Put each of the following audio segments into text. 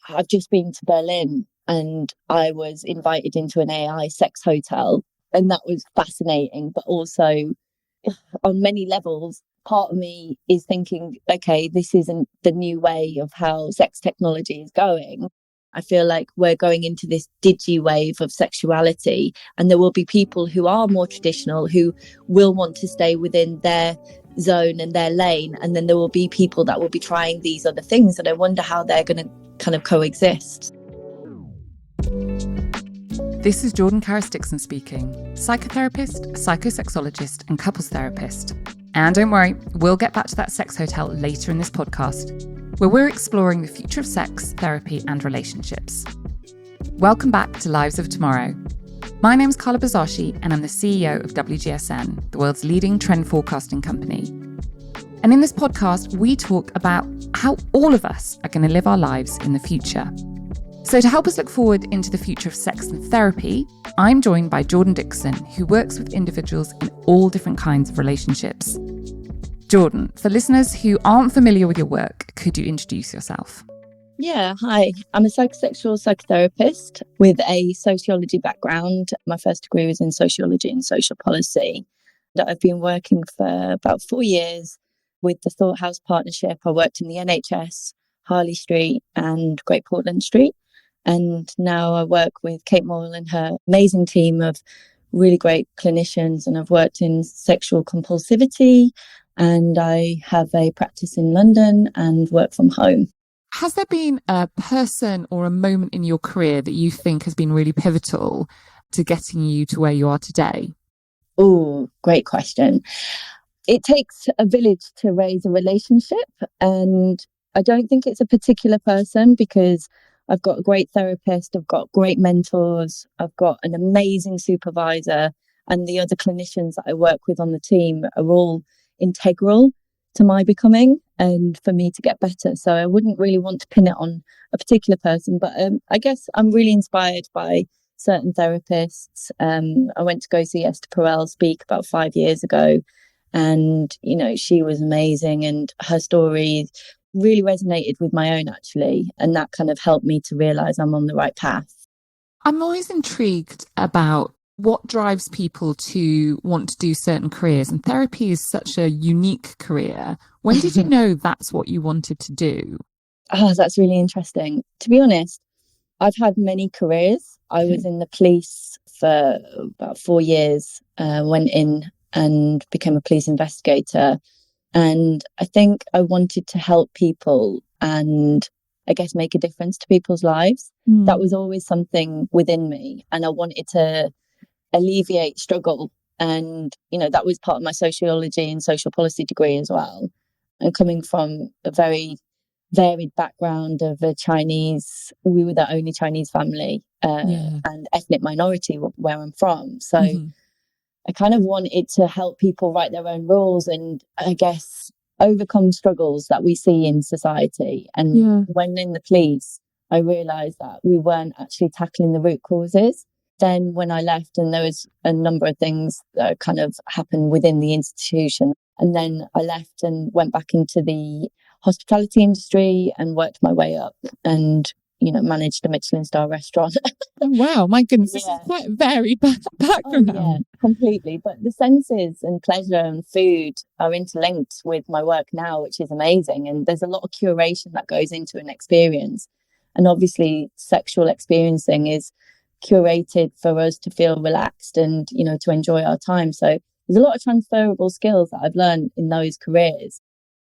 I've just been to Berlin and I was invited into an AI sex hotel, and that was fascinating, but also on many levels, part of me is thinking, okay, this isn't the new way of how sex technology is going. I feel like we're going into this digi wave of sexuality, and there will be people who are more traditional who will want to stay within their zone and their lane. And then there will be people that will be trying these other things. And I wonder how they're going to kind of coexist. This is Jordan Dixon speaking, psychotherapist, psychosexologist, and couples therapist. And don't worry, we'll get back to that sex hotel later in this podcast, where we're exploring the future of sex, therapy, and relationships. Welcome back to Lives of Tomorrow. My name's Carla Buzasi, and I'm the CEO of WGSN, the world's leading trend forecasting company. And in this podcast, we talk about how all of us are going to live our lives in the future. So to help us look forward into the future of sex and therapy, I'm joined by Jordan Dixon, who works with individuals in all different kinds of relationships. Jordan, for listeners who aren't familiar with your work, could you introduce yourself? Yeah, hi. I'm a psychosexual psychotherapist with a sociology background. My first degree was in sociology and social policy. I've been working for about 4 years with the Thought House Partnership. I worked in the NHS, Harley Street and Great Portland Street. And now I work with Kate Moyle and her amazing team of really great clinicians. And I've worked in sexual compulsivity, and I have a practice in London and work from home. Has there been a person or a moment in your career that you think has been really pivotal to getting you to where you are today? Oh, great question. It takes a village to raise a relationship, and I don't think it's a particular person, because I've got a great therapist, I've got great mentors, I've got an amazing supervisor, and the other clinicians that I work with on the team are all integral to my becoming and for me to get better. So I wouldn't really want to pin it on a particular person, but I guess I'm really inspired by certain therapists. I went to go see Esther Perel speak about 5 years ago, and, you know, she was amazing, and her story really resonated with my own, actually. And that kind of helped me to realize I'm on the right path. I'm always intrigued about what drives people to want to do certain careers. And therapy is such a unique career. When did you know that's what you wanted to do? Oh, that's really interesting. To be honest, I've had many careers. I was in the police for about 4 years, went in and became a police investigator. And I think I wanted to help people and I guess make a difference to people's lives. That was always something within me. And I wanted to alleviate struggle. And, you know, that was part of my sociology and social policy degree as well. And coming from a very varied background of we were the only Chinese family and ethnic minority where I'm from. So I kind of wanted to help people write their own rules and, I guess, overcome struggles that we see in society. And when in the police, I realised that we weren't actually tackling the root causes. Then when I left, and there was a number of things that kind of happened within the institution, and then I left and went back into the hospitality industry and worked my way up and, you know, managed a Michelin star restaurant. Oh, wow, my goodness, this is quite a varied background. Oh, yeah, completely. But the senses and pleasure and food are interlinked with my work now, which is amazing. And there's a lot of curation that goes into an experience. And obviously, sexual experiencing is curated for us to feel relaxed and, you know, to enjoy our time. So there's a lot of transferable skills that I've learned in those careers.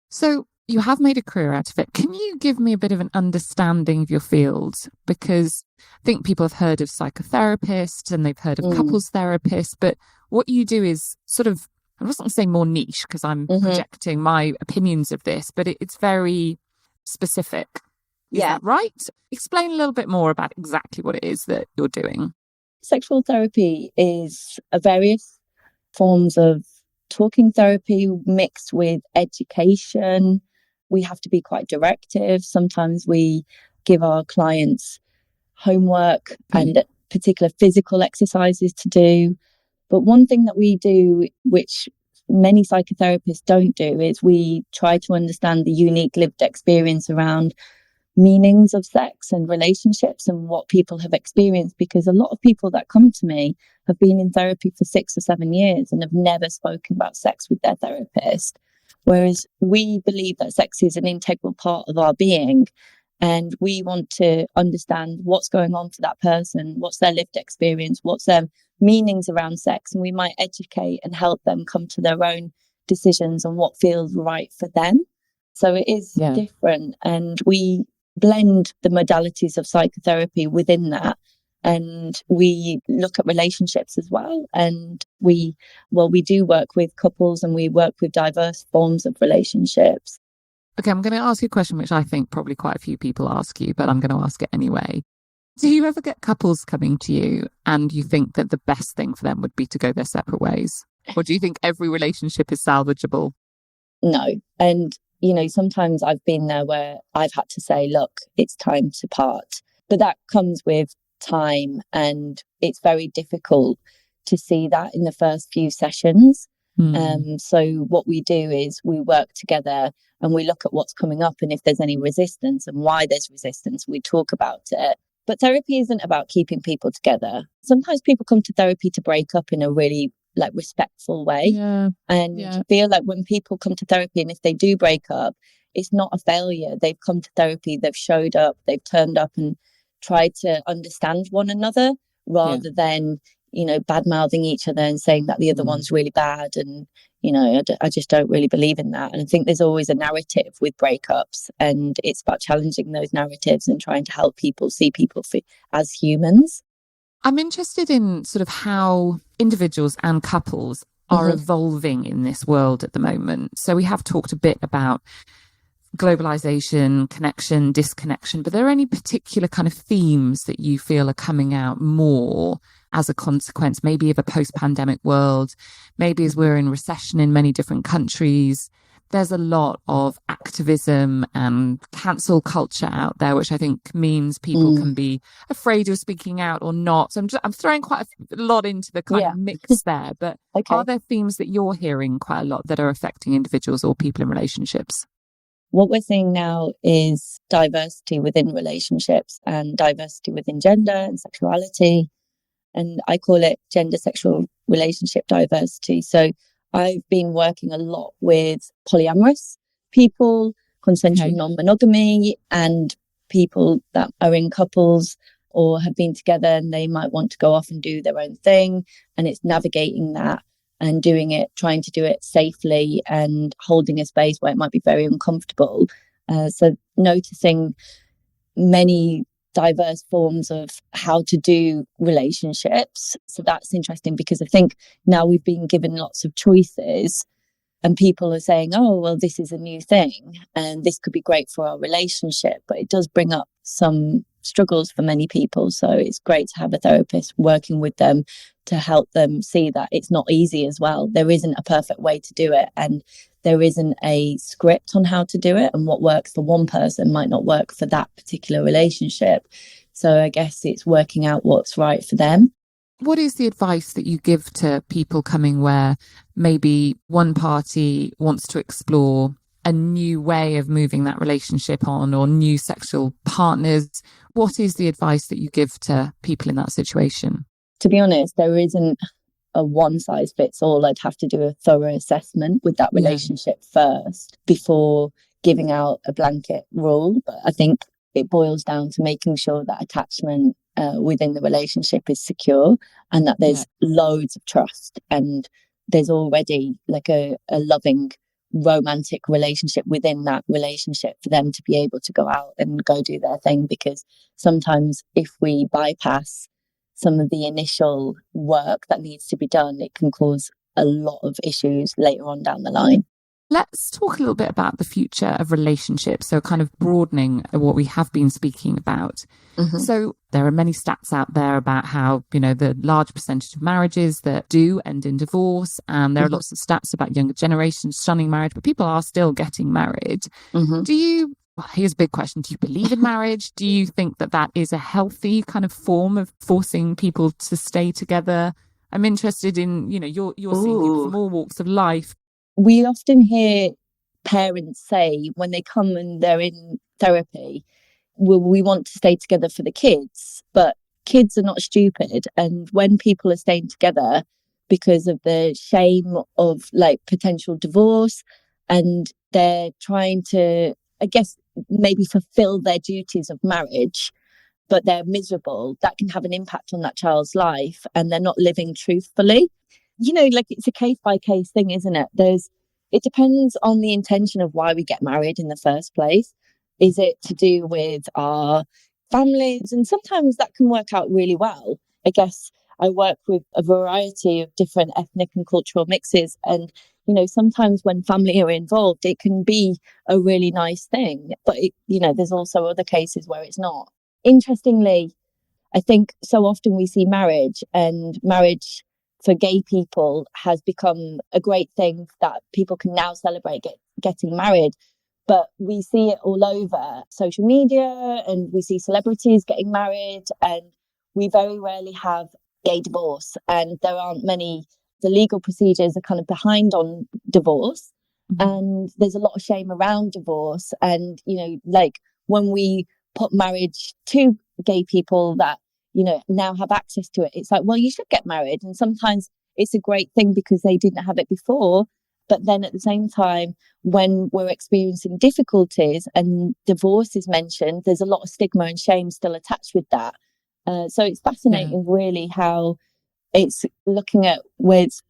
So you have made a career out of it. Can you give me a bit of an understanding of your field? Because I think people have heard of psychotherapists and they've heard of couples therapists, but what you do is sort of, I wasn't going to say more niche because I'm projecting my opinions of this, but it's very specific. Is that right? Explain a little bit more about exactly what it is that you're doing. Sexual therapy is various forms of talking therapy mixed with education. We have to be quite directive. Sometimes we give our clients homework and particular physical exercises to do. But one thing that we do, which many psychotherapists don't do, is we try to understand the unique lived experience around meanings of sex and relationships and what people have experienced, because a lot of people that come to me have been in therapy for 6 or 7 years and have never spoken about sex with their therapist. Whereas we believe that sex is an integral part of our being, and we want to understand what's going on for that person, what's their lived experience, what's their meanings around sex, and we might educate and help them come to their own decisions on what feels right for them. So it is different, and we blend the modalities of psychotherapy within that, and we look at relationships as well. And we do work with couples, and we work with diverse forms of relationships. Okay, I'm going to ask you a question which I think probably quite a few people ask you, but I'm going to ask it anyway. Do you ever get couples coming to you and you think that the best thing for them would be to go their separate ways? Or do you think every relationship is salvageable? No. And, you know, sometimes I've been there where I've had to say, look, it's time to part. But that comes with time, and it's very difficult to see that in the first few sessions. So what we do is we work together and we look at what's coming up, and if there's any resistance and why there's resistance, we talk about it. But therapy isn't about keeping people together. Sometimes people come to therapy to break up in a really respectful way. Feel like when people come to therapy, and if they do break up, it's not a failure. They've come to therapy, they've showed up, they've turned up and tried to understand one another rather than, you know, bad mouthing each other and saying that the other one's really bad. And, you know, I just don't really believe in that. And I think there's always a narrative with breakups, and it's about challenging those narratives and trying to help people see people as humans. I'm interested in sort of how individuals and couples are evolving in this world at the moment. So we have talked a bit about globalization, connection, disconnection, but are there any particular kind of themes that you feel are coming out more as a consequence, maybe of a post-pandemic world, maybe as we're in recession in many different countries? There's a lot of activism and cancel culture out there, which I think means people can be afraid of speaking out or not. So I'm throwing quite a lot into the kind of mix there. But are there themes that you're hearing quite a lot that are affecting individuals or people in relationships? What we're seeing now is diversity within relationships and diversity within gender and sexuality. And I call it gender sexual relationship diversity. So I've been working a lot with polyamorous people, consensual non-monogamy, and people that are in couples or have been together and they might want to go off and do their own thing. And it's navigating that and doing it, trying to do it safely and holding a space where it might be very uncomfortable. So noticing many diverse forms of how to do relationships. So that's interesting, because I think now we've been given lots of choices and people are saying, oh, well, this is a new thing and this could be great for our relationship, but it does bring up some struggles for many people. So it's great to have a therapist working with them to help them see that it's not easy as well. There isn't a perfect way to do it, and there isn't a script on how to do it, and what works for one person might not work for that particular relationship. So I guess it's working out what's right for them. What is the advice that you give to people coming where maybe one party wants to explore a new way of moving that relationship on, or new sexual partners? What is the advice that you give to people in that situation? To be honest, there isn't a one size fits all. I'd have to do a thorough assessment with that relationship first before giving out a blanket rule. But I think it boils down to making sure that attachment within the relationship is secure, and that there's loads of trust, and there's already like a loving romantic relationship within that relationship for them to be able to go out and go do their thing. Because sometimes if we bypass some of the initial work that needs to be done, it can cause a lot of issues later on down the line. Let's talk a little bit about the future of relationships. So kind of broadening what we have been speaking about. So there are many stats out there about how, you know, the large percentage of marriages that do end in divorce. And there are lots of stats about younger generations shunning marriage, but people are still getting married. Here's a big question. Do you believe in marriage? Do you think that that is a healthy kind of form of forcing people to stay together? I'm interested in, you know, you're seeing people from all walks of life. We often hear parents say when they come and they're in therapy, we want to stay together for the kids, but kids are not stupid. And when people are staying together because of the shame of like potential divorce, and they're trying to, I guess, maybe fulfill their duties of marriage, but they're miserable, that can have an impact on that child's life, and they're not living truthfully. Like it's a case by case thing, isn't it? It depends on the intention of why we get married in the first place. Is it to do with our families? And sometimes that can work out really well. I guess I work with a variety of different ethnic and cultural mixes. And, sometimes when family are involved, it can be a really nice thing. But, there's also other cases where it's not. Interestingly, I think so often we see marriage for gay people has become a great thing that people can now celebrate getting married. But we see it all over social media, and we see celebrities getting married, and we very rarely have gay divorce. And there aren't many, the legal procedures are kind of behind on divorce. Mm-hmm. And there's a lot of shame around divorce. And, like when we put marriage to gay people that, now have access to it, it's like, well, you should get married. And sometimes it's a great thing because they didn't have it before. But then at the same time, when we're experiencing difficulties and divorce is mentioned, there's a lot of stigma and shame still attached with that. So it's fascinating, really, how it's looking at where it's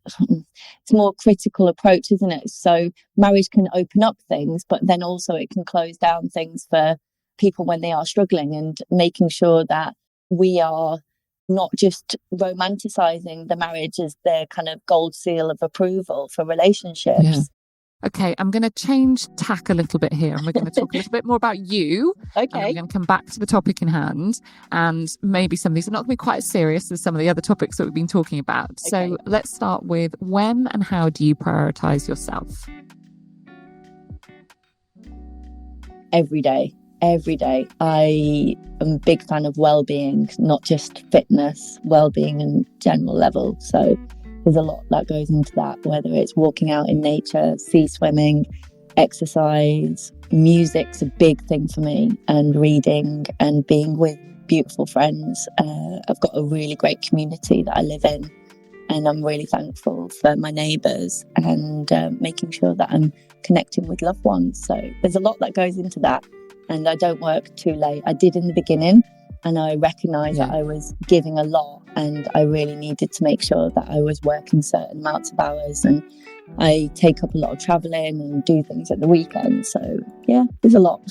more critical approach, isn't it? So marriage can open up things, but then also it can close down things for people when they are struggling, and making sure that we are not just romanticizing the marriage as their kind of gold seal of approval for relationships. Yeah. Okay, I'm going to change tack a little bit here, and we're going to talk a little bit more about you. Okay. And we're going to come back to the topic in hand, and maybe some of these are not going to be quite as serious as some of the other topics that we've been talking about. Okay. So let's start with, when and how do you prioritize yourself? Every day. I am a big fan of well-being, not just fitness, well-being and general level. So there's a lot that goes into that, whether it's walking out in nature, sea swimming, exercise, music's a big thing for me, and reading and being with beautiful friends. I've got a really great community that I live in, and I'm really thankful for my neighbours, and making sure that I'm connecting with loved ones. So there's a lot that goes into that. And I don't work too late. I did in the beginning, and I recognised that I was giving a lot, and I really needed to make sure that I was working certain amounts of hours, and I take up a lot of travelling and do things at the weekend. So yeah, there's a lot.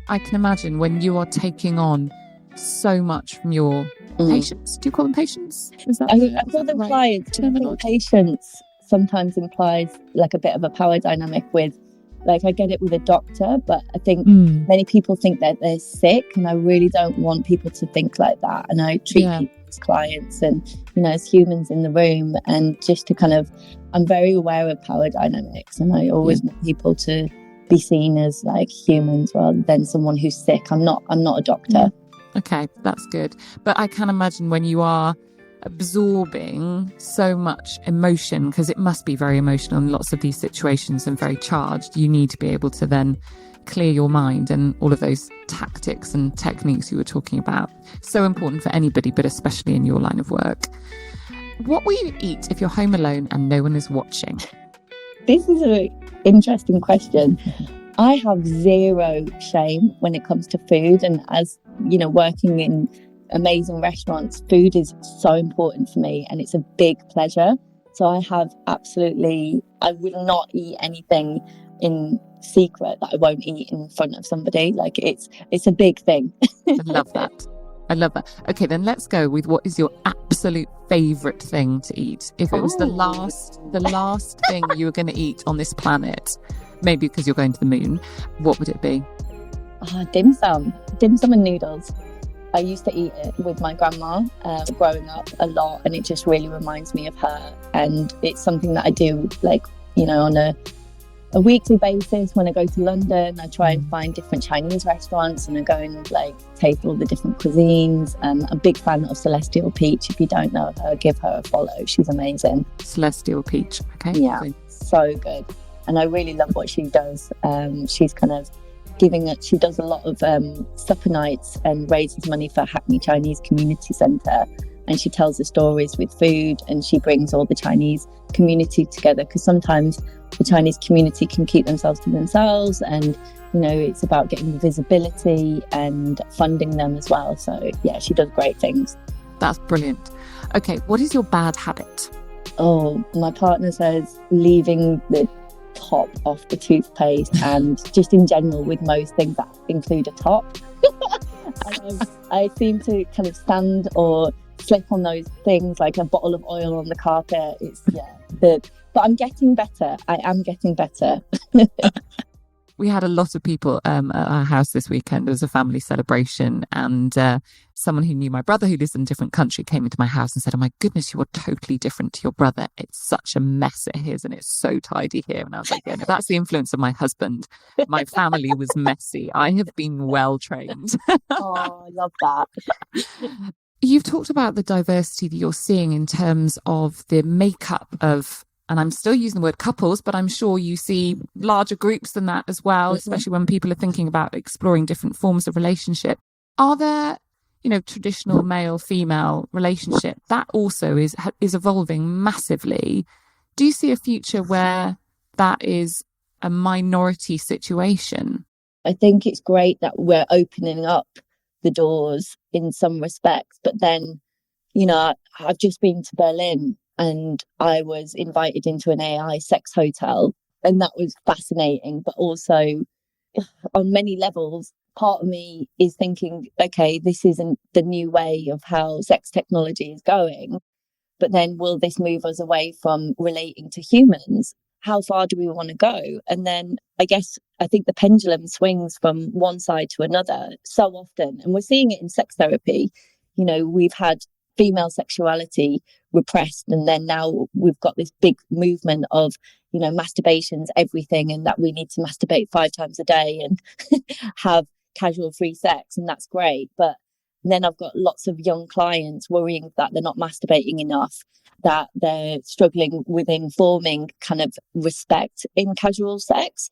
I can imagine when you are taking on so much from your patients. Do you call them patients? I call them clients. I think patients sometimes implies like a bit of a power dynamic with, like, I get it with a doctor, but I think many people think that they're sick, and I really don't want people to think like that. And I treat people as clients and, as humans in the room, and just to kind of, I'm very aware of power dynamics, and I always want people to be seen as like humans rather than someone who's sick. I'm not a doctor. Okay, that's good. But I can imagine when you are absorbing so much emotion, because it must be very emotional in lots of these situations and very charged, you need to be able to then clear your mind, and all of those tactics and techniques you were talking about, so important for anybody, but especially in your line of work. What will you eat if you're home alone and no one is watching? This is an interesting question. I have zero shame when it comes to food, and as working in amazing restaurants, food is so important for me, and it's a big pleasure. So I will not eat anything in secret that I won't eat in front of somebody. Like it's a big thing. I love that. Okay, then let's go with, what is your absolute favourite thing to eat? If it was the last thing you were going to eat on this planet, maybe because you're going to the moon, what would it be? Dim sum and noodles. I used to eat it with my grandma growing up a lot, and it just really reminds me of her. And it's something that I do, on a weekly basis. When I go to London, I try and find different Chinese restaurants, and I go and taste all the different cuisines. I'm a big fan of Celestial Peach. If you don't know her, give her a follow. She's amazing. Celestial Peach. Okay. Yeah, so good. And I really love what she does. She's kind of she does a lot of supper nights and raises money for Hackney Chinese Community Centre. And she tells the stories with food, and she brings all the Chinese community together, because sometimes the Chinese community can keep themselves to themselves, and it's about getting the visibility and funding them as well. So yeah, she does great things. That's brilliant. Okay, what is your bad habit? Oh, my partner says leaving the top off the toothpaste, and just in general with most things that include a top. And I seem to kind of stand or slip on those things, like a bottle of oil on the carpet. But I'm getting better. I am getting better. We had a lot of people at our house this weekend. There was a family celebration, and someone who knew my brother, who lives in a different country, came into my house and said, "Oh my goodness, you are totally different to your brother. It's such a mess at his, and it's so tidy here." And I was like, yeah, no, that's the influence of my husband. My family was messy. I have been well trained. Oh, I love that. You've talked about the diversity that you're seeing in terms of the makeup of, and I'm still using the word couples, but I'm sure you see larger groups than that as well, especially when people are thinking about exploring different forms of relationship. Are there, traditional male-female relationship that also is evolving massively? Do you see a future where that is a minority situation? I think it's great that we're opening up the doors in some respects, but then, I've just been to Berlin, and I was invited into an AI sex hotel, and that was fascinating. But also, on many levels, part of me is thinking, okay, this isn't the new way of how sex technology is going. But then will this move us away from relating to humans? How far do we want to go? And then I think the pendulum swings from one side to another so often. And we're seeing it in sex therapy. We've had female sexuality repressed, and then now we've got this big movement of masturbation's everything, and that we need to masturbate 5 times a day and have casual free sex, and that's great. But then I've got lots of young clients worrying that they're not masturbating enough, that they're struggling with informing kind of respect in casual sex.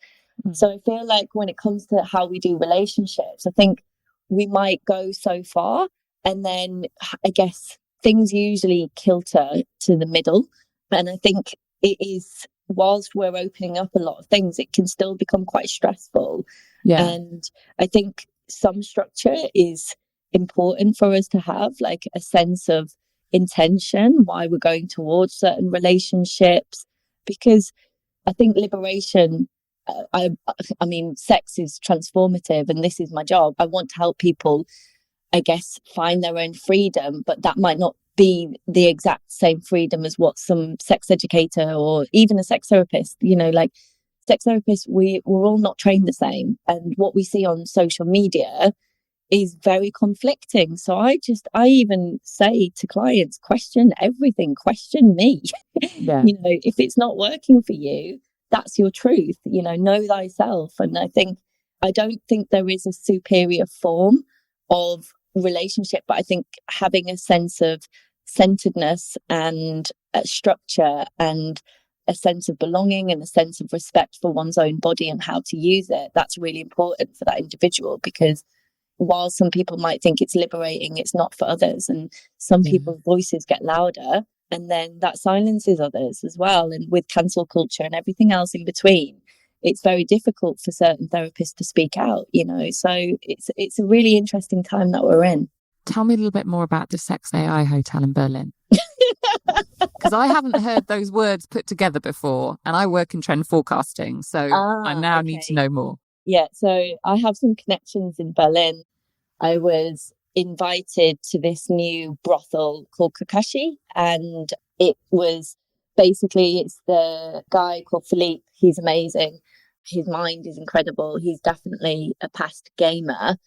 So I feel like when it comes to how we do relationships, I think we might go so far, and then I guess things usually kilter to the middle. And I think it is, whilst we're opening up a lot of things, it can still become quite stressful. Yeah. And I think some structure is important for us to have, like a sense of intention, why we're going towards certain relationships, because I think liberation, I mean, sex is transformative, and this is my job. I want to help people, I guess, find their own freedom, but that might not be the exact same freedom as what some sex educator or even a sex therapist, like sex therapists, we're all not trained the same. And what we see on social media is very conflicting. So I even say to clients, question everything, question me. Yeah. If it's not working for you, that's your truth, know thyself. And I don't think there is a superior form of relationship, but I think having a sense of centeredness and structure and a sense of belonging and a sense of respect for one's own body and how to use it, that's really important for that individual, because while some people might think it's liberating, it's not for others. And some people's voices get louder, and then that silences others as well. And with cancel culture and everything else in between, it's very difficult for certain therapists to speak out, So it's a really interesting time that we're in. Tell me a little bit more about the Sex AI Hotel in Berlin. Because I haven't heard those words put together before, and I work in trend forecasting, so I now need to know more. Yeah, so I have some connections in Berlin. I was invited to this new brothel called Kakashi, and it was basically, it's the guy called Philippe. He's amazing. His mind is incredible. He's definitely a past gamer,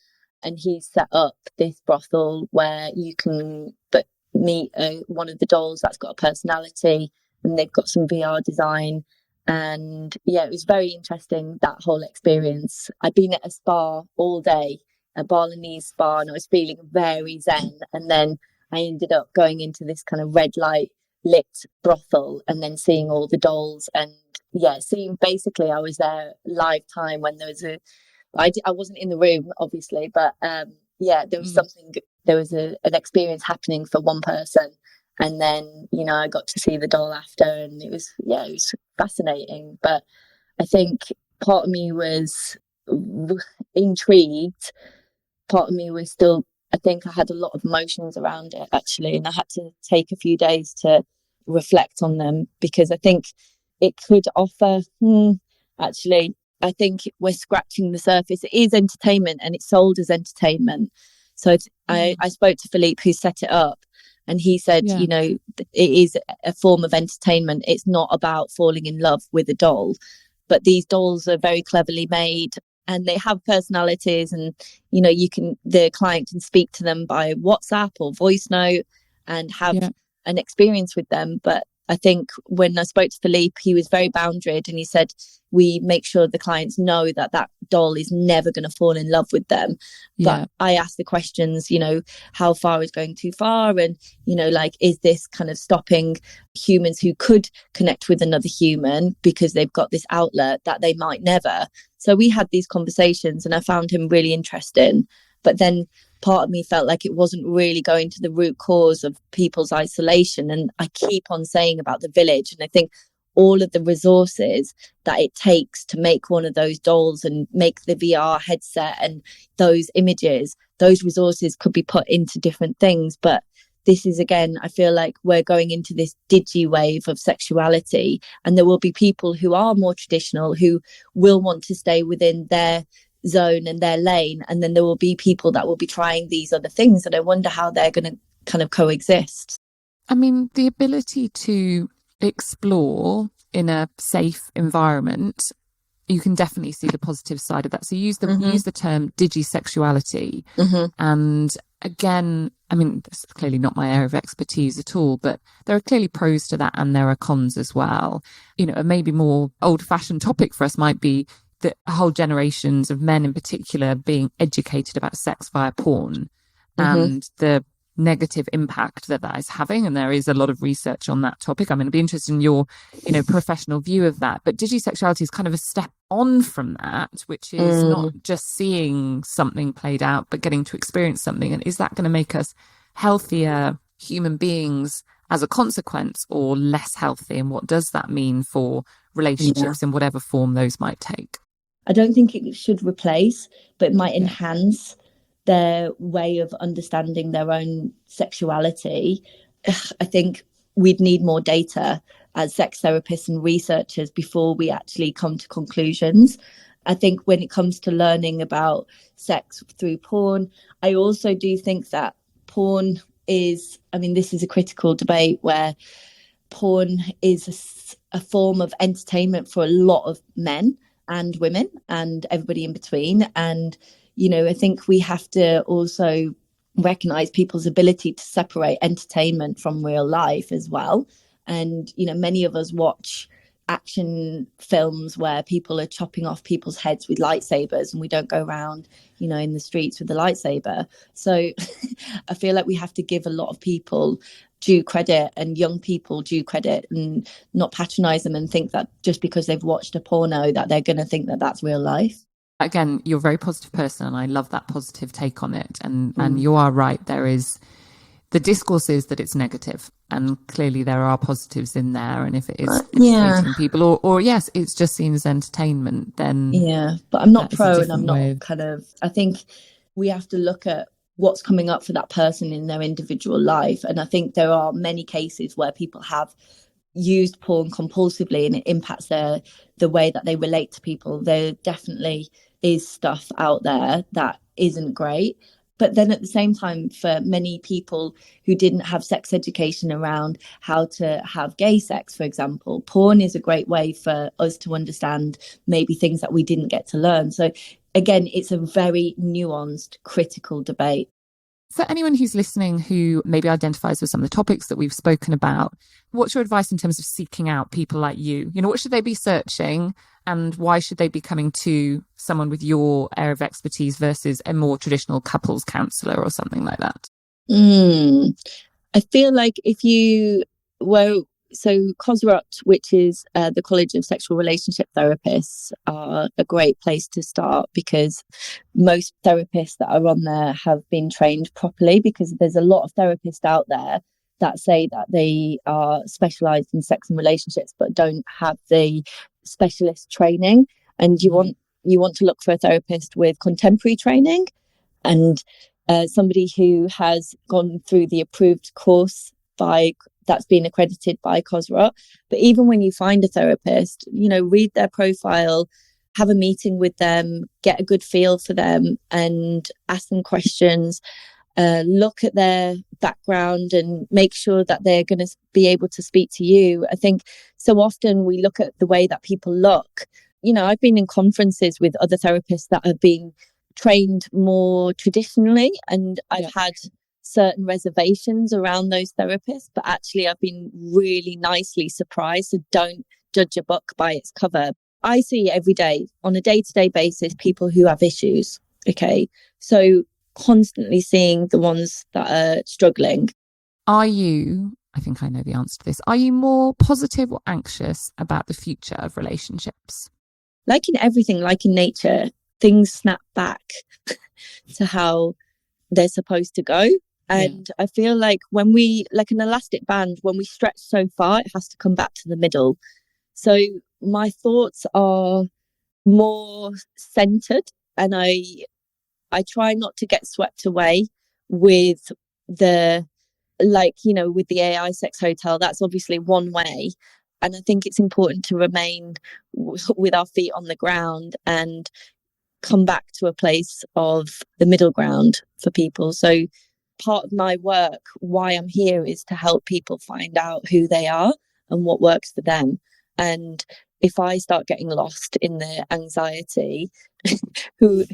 and he's set up this brothel where you can meet one of the dolls that's got a personality, and they've got some VR design. And yeah, it was very interesting, that whole experience. I'd been at a spa all day, a Balinese spa, and I was feeling very zen. And then I ended up going into this kind of red light lit brothel, and then seeing all the dolls. And yeah, basically I was there live time when there was I wasn't in the room, obviously, but yeah, there was something, there was an experience happening for one person. And then, I got to see the doll after, and it was fascinating. But I think part of me was intrigued. Part of me was still, I think I had a lot of emotions around it, actually, and I had to take a few days to reflect on them, because I think it could offer, actually, I think we're scratching the surface. It is entertainment, and it's sold as entertainment. So I spoke to Philippe, who set it up, and he said, it is a form of entertainment. It's not about falling in love with a doll, but these dolls are very cleverly made, and they have personalities, and the client can speak to them by WhatsApp or voice note and have an experience with them. But I think when I spoke to Philippe, he was very boundaried, and he said, we make sure the clients know that that doll is never going to fall in love with them. But I asked the questions, how far is going too far? And, is this kind of stopping humans who could connect with another human because they've got this outlet that they might never? So we had these conversations, and I found him really interesting. But then part of me felt like it wasn't really going to the root cause of people's isolation. And I keep on saying about the village. And I think all of the resources that it takes to make one of those dolls and make the VR headset and those images, those resources could be put into different things. But this is, again, I feel like we're going into this digi wave of sexuality, and there will be people who are more traditional who will want to stay within their zone and their lane, and then there will be people that will be trying these other things, and I wonder how they're going to kind of coexist. I mean, the ability to explore in a safe environment, you can definitely see the positive side of that. So you use the term digisexuality, and again, I mean, this is clearly not my area of expertise at all, but there are clearly pros to that, and there are cons as well. A maybe more old-fashioned topic for us might be the whole generations of men in particular being educated about sex via porn and the negative impact that is having. And there is a lot of research on that topic. I'm going to be interested in your, professional view of that. But digisexuality is kind of a step on from that, which is not just seeing something played out, but getting to experience something. And is that going to make us healthier human beings as a consequence, or less healthy? And what does that mean for relationships in whatever form those might take? I don't think it should replace, but it might enhance their way of understanding their own sexuality. I think we'd need more data as sex therapists and researchers before we actually come to conclusions. I think when it comes to learning about sex through porn, I also do think that porn is, this is a critical debate where porn is a form of entertainment for a lot of men and women and everybody in between. And, I think we have to also recognize people's ability to separate entertainment from real life as well. And, many of us watch action films where people are chopping off people's heads with lightsabers, and we don't go around, in the streets with the lightsaber. So I feel like we have to give a lot of people due credit, and young people due credit, and not patronize them and think that just because they've watched a porno that they're going to think that that's real life. Again, you're a very positive person, and I love that positive take on it. And you are right. There is, the discourse is that it's negative, and clearly there are positives in there. And if it is educating people, or yes, it's just seen as entertainment, then but I'm not pro, and I'm not kind of, I think we have to look at what's coming up for that person in their individual life. And I think there are many cases where people have used porn compulsively, and it impacts the way that they relate to people. There definitely is stuff out there that isn't great. But then at the same time, for many people who didn't have sex education around how to have gay sex, for example, porn is a great way for us to understand maybe things that we didn't get to learn. So again, it's a very nuanced, critical debate. For anyone who's listening who maybe identifies with some of the topics that we've spoken about, what's your advice in terms of seeking out people like you? What should they be searching, and why should they be coming to someone with your area of expertise versus a more traditional couples counsellor or something like that? I feel like if you were So COSROT, which is the College of Sexual Relationship Therapists, are a great place to start because most therapists that are on there have been trained properly, because there's a lot of therapists out there that say that they are specialised in sex and relationships but don't have the specialist training. And you want to look for a therapist with contemporary training and somebody who has gone through the approved course that's been accredited by COSROT. But even when you find a therapist, read their profile, have a meeting with them, get a good feel for them and ask them questions, look at their background and make sure that they're going to be able to speak to you. I think so often we look at the way that people look. I've been in conferences with other therapists that have been trained more traditionally, and I've had certain reservations around those therapists, but actually I've been really nicely surprised. So don't judge a book by its cover. I see every day on a day-to-day basis people who have issues. Okay, so constantly seeing the ones that are struggling. I think I know the answer to this, are you more positive or anxious about the future of relationships? Like in everything, like in nature, things snap back to how they're supposed to go. And I feel like when we, like an elastic band, when we stretch so far, it has to come back to the middle. So my thoughts are more centered, and I try not to get swept away with with the AI sex hotel. That's obviously one way. And I think it's important to remain with our feet on the ground and come back to a place of the middle ground for people. So part of my work, why I'm here, is to help people find out who they are and what works for them. And if I start getting lost in the anxiety, who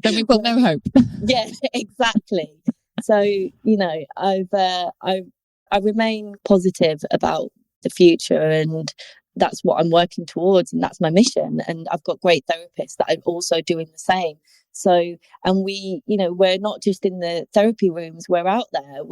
then we've got no hope. Yeah, exactly. So I remain positive about the future, and that's what I'm working towards, and that's my mission. And I've got great therapists that are also doing the same. So, and we're not just in the therapy rooms, we're out there,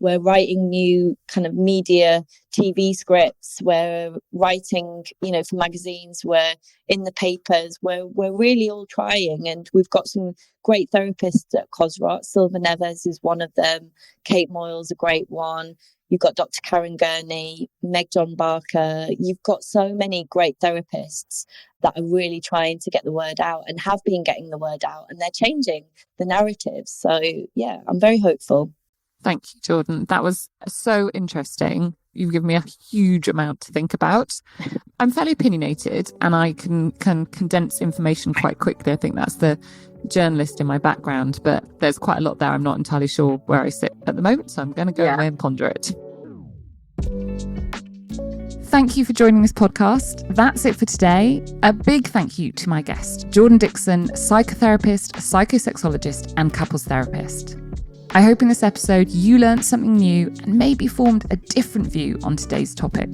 we're writing new kind of media TV scripts, we're writing, for magazines, we're in the papers, we're really all trying. And we've got some great therapists at COSROT. Silva Neves is one of them. Kate Moyle's a great one. You've got Dr. Karen Gurney, Meg John Barker. You've got so many great therapists that are really trying to get the word out and have been getting the word out, and they're changing the narrative. So, yeah, I'm very hopeful. Thank you, Jordan. That was so interesting. You've given me a huge amount to think about. I'm fairly opinionated and I can condense information quite quickly. I think that's the journalist in my background, but there's quite a lot there. I'm not entirely sure where I sit at the moment, so I'm going to go away and ponder it. Thank you for joining this podcast. That's it for today. A big thank you to my guest, Jordan Dixon, psychotherapist, psychosexologist, and couples therapist. I hope in this episode you learned something new and maybe formed a different view on today's topic.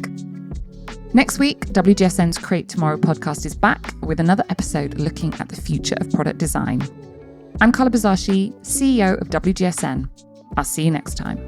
Next week, WGSN's Create Tomorrow podcast is back with another episode looking at the future of product design. I'm Carla Buzasi, CEO of WGSN. I'll see you next time.